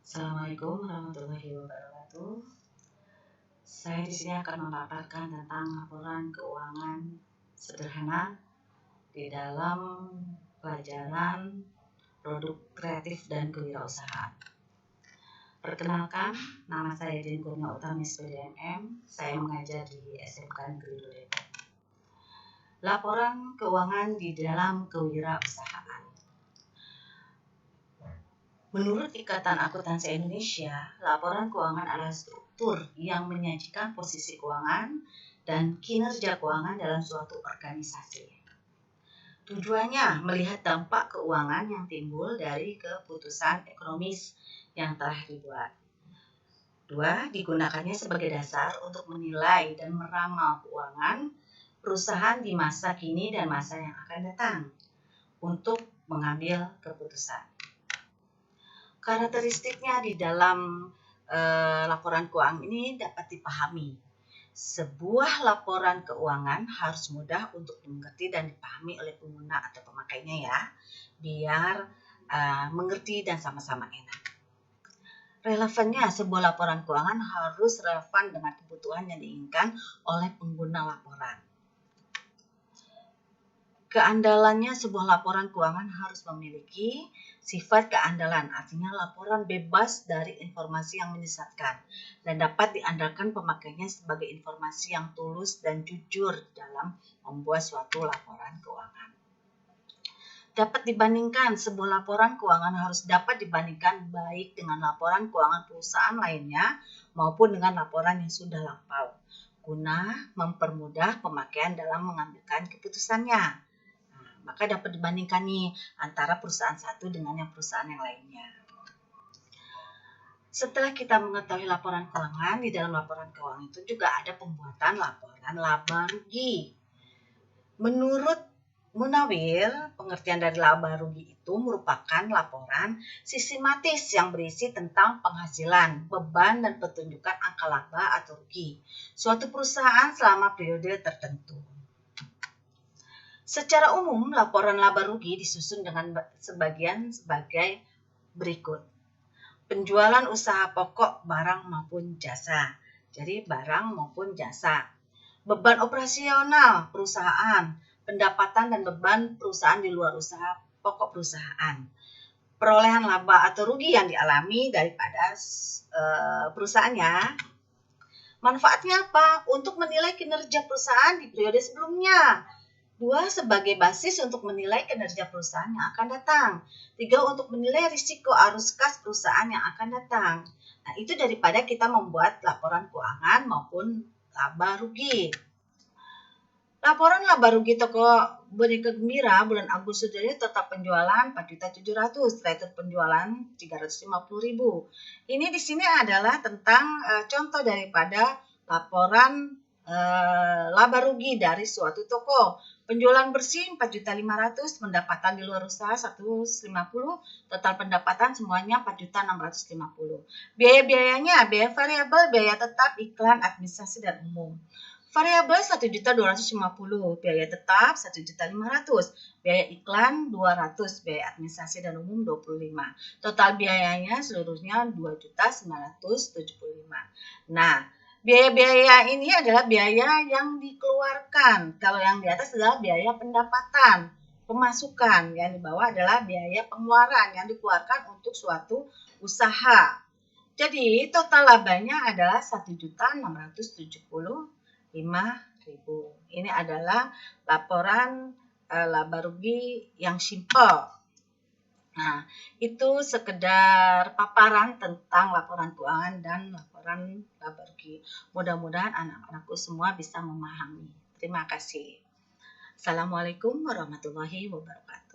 Assalamualaikum warahmatullahi wabarakatuh. Saya di sini akan memaparkan tentang laporan keuangan sederhana di dalam pelajaran produk kreatif dan kewirausahaan. Perkenalkan, nama saya Din Kurnia Utami SPDMM. Saya mengajar di SMK Negeri 2 Depok. Laporan keuangan di dalam kewirausahaan. Menurut Ikatan Akuntansi Indonesia, laporan keuangan adalah struktur yang menyajikan posisi keuangan dan kinerja keuangan dalam suatu organisasi. Tujuannya melihat dampak keuangan yang timbul dari keputusan ekonomis yang telah dibuat. 2. Digunakannya sebagai dasar untuk menilai dan meramal keuangan perusahaan di masa kini dan masa yang akan datang untuk mengambil keputusan. Karakteristiknya di dalam laporan keuangan ini dapat dipahami. Sebuah laporan keuangan harus mudah untuk dimengerti dan dipahami oleh pengguna atau pemakainya ya, biar mengerti dan sama-sama enak. Relevannya, sebuah laporan keuangan harus relevan dengan kebutuhan yang diinginkan oleh pengguna laporan. Keandalannya, sebuah laporan keuangan harus memiliki sifat keandalan, artinya laporan bebas dari informasi yang menyesatkan dan dapat diandalkan pemakainya sebagai informasi yang tulus dan jujur dalam membuat suatu laporan keuangan. Dapat dibandingkan, sebuah laporan keuangan harus dapat dibandingkan baik dengan laporan keuangan perusahaan lainnya maupun dengan laporan yang sudah lampau, guna mempermudah pemakaian dalam mengambilkan keputusannya. Maka dapat dibandingkan nih antara perusahaan satu dengan yang perusahaan yang lainnya. Setelah kita mengetahui laporan keuangan, di dalam laporan keuangan itu juga ada pembuatan laporan laba rugi. Menurut Munawir, pengertian dari laba rugi itu merupakan laporan sistematis yang berisi tentang penghasilan, beban, dan petunjukan angka laba atau rugi suatu perusahaan selama periode tertentu. Secara umum, laporan laba rugi disusun dengan sebagian sebagai berikut. Penjualan usaha pokok barang maupun jasa. Jadi barang maupun jasa. Beban operasional perusahaan, pendapatan dan beban perusahaan di luar usaha pokok perusahaan. Perolehan laba atau rugi yang dialami daripada perusahaannya. Manfaatnya apa? Untuk menilai kinerja perusahaan di periode sebelumnya. 2. Sebagai basis untuk menilai kinerja perusahaan yang akan datang. 3. Untuk menilai risiko arus kas perusahaan yang akan datang. Nah, itu daripada kita membuat laporan keuangan maupun laba rugi. Laporan laba rugi toko Boneka Gembira bulan Agustus ini total penjualan 4.700.000, setelah penjualan 350.000. Ini di sini adalah tentang contoh daripada laporan laba rugi dari suatu toko. Penjualan bersih 4.500.000, pendapatan di luar usaha 150, total pendapatan semuanya 4.650. Biaya-biayanya, biaya variabel, biaya tetap, iklan, administrasi, dan umum. Variabel 1.250, biaya tetap 1.500, biaya iklan 200, biaya administrasi dan umum 25. Total biayanya seluruhnya 2.975. Nah, biaya-biaya ini adalah biaya yang dikeluarkan. Kalau yang di atas adalah biaya pendapatan, pemasukan. Yang di bawah adalah biaya pengeluaran yang dikeluarkan untuk suatu usaha. Jadi total labanya adalah 1.675.000. Ini adalah laporan laba rugi yang simple. Nah, itu sekedar paparan tentang laporan keuangan dan laporan laba rugi. Mudah-mudahan anak-anakku semua bisa memahami. Terima kasih. Assalamualaikum warahmatullahi wabarakatuh.